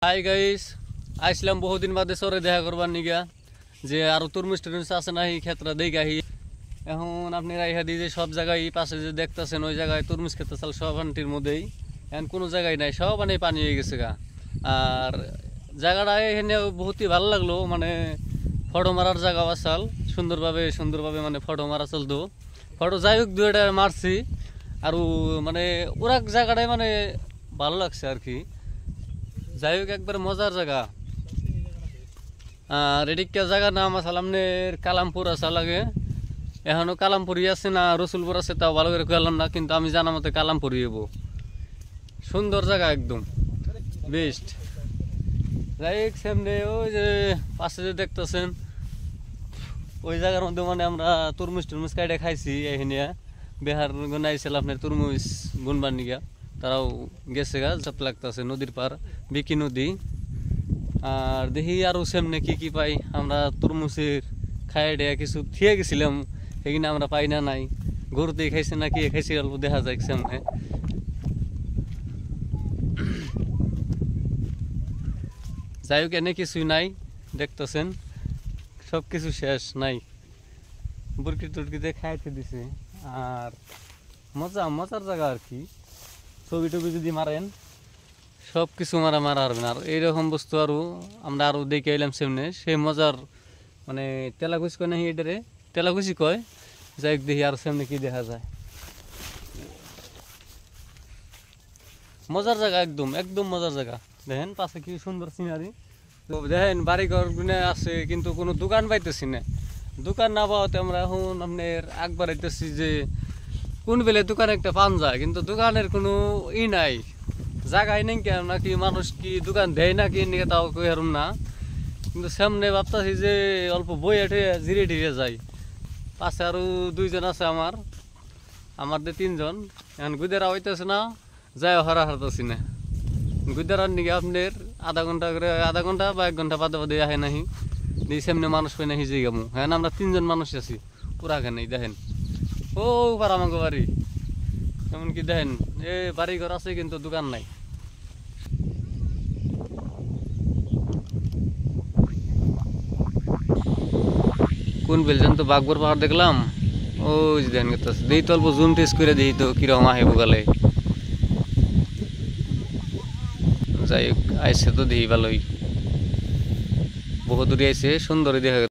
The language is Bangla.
হাই গাইস, আইসলাম বহুদিন বাদে সরে দেখা করবার নিগা যে আরো তরমুজ টরমুজ আছে না এই ক্ষেত্রে দেখাহি। এখন আপনারা ইহা দিয়ে যে সব জায়গায় পাশে যে দেখতেছেন ওই জায়গায় তরমুজ খেতে চাল সব আন্টির মধ্যেই এখন কোনো জায়গায় নাই, সব মানে পানি হয়ে গেছে গা। আর জায়গাটা এখানে বহুতই ভালো লাগলো, মানে ফটো মারার জায়গা আসাল সুন্দরভাবে মানে ফটো মারা চলতো। ফটো যাই হোক দুইটা মারছি আর মানে ওরা জায়গাটায় মানে ভালো লাগছে আর কি। যাই হোক একবার মজার জায়গা। আর এদিকটা জায়গার নাম আছে আপনার কালামপুর আসা লাগে। এখনো কালামপুরি আছে না রসুলপুর আছে তাও ভালো করে গেলাম না, কিন্তু আমি জানা মতে কালামপুরি হবো। সুন্দর জায়গা একদম বেস্ট। যাই হোক সামনে ওই যে পাশে যে দেখতেছেন ওই জায়গার মধ্যে মানে আমরা তরমুজ টরমুজ কাইটে খাইছি। এখানে বিহার গুনাইছিল আপনার তরমুজ গুনবার নিগা, তারাও গেছে গা চাপ লাগতেছে নদীর পার বিকি নদী। আর দেখি আরও সামনে কি পাই। আমরা তরমুজের খাইডে কিছু থিয়ে গেছিলাম, এখানে আমরা পাই না নাই। গরুতেই খাইছে না কি খাইছি অল্প দেখা যায় সামনে। যাই হোক এনে কিছুই নাই দেখতেছেন, সব কিছু শেষ নাই। বুরকি টুরকিতে খাইতে দিছে। আর মজার জায়গা আর কি। ছবি টবি যদি মারেন সব কিছু মারা হারবেন। আর এইরকম বস্তু আরও আমরা আরও দেখে এলাম সামনে সেই মজার মানে তেলাকুচি কয় না এটারে তেলাকুচি কয়। যাই হোক দেখি আর সামনে কি দেখা যায়। মজার জায়গা একদম মজার জায়গা। দেখেন পাশে কি সুন্দর সিনারি। তো দেখেন বাড়িঘর গুনে আছে কিন্তু কোনো দোকান পাইতেছি না। দোকান না পাওয়াতে আমরা এখন আপনার একবার আইতেছি যে কোন বেলে দোকান একটা পান যায়, কিন্তু দোকানের কোনো নাই, জায়গায় নেই কেন নাকি মানুষ কি দোকান দেয় নাকি নিয়ে তাও কই হারুম না। কিন্তু সামনে ভাবতেছি যে অল্প বই এঠে জিরে টিরে যাই। পাশে আরও দুইজন আছে আমার তিনজন। এখন গুদেরা হইতেছে না, যাই হারতেছি না। গুদেরার নিকে আপনার আধা ঘন্টা বা 1 ঘন্টা বাদে আহে নাহি দিয়ে সামনে মানুষ পাই নাহি যে গামু। হ্যাঁ আমরা 3জন মানুষ আছি পুরা খানে। দেখেন ও পার আমাকে বাড়ি এমনকি দেখেন বাড়ি ঘর আছে কিন্তু দোকান নাই। কোন বেলছেন তো বাগবর পাহাড় দেখলাম ওই যে দেখেন দিই তো অল্প জুম টেস্ট করে দিই তো কিরকম আহে বোগালে। যাই হোক আইসে তো দিই ভালোই, বহু দূরে আইসে সুন্দরই দেখা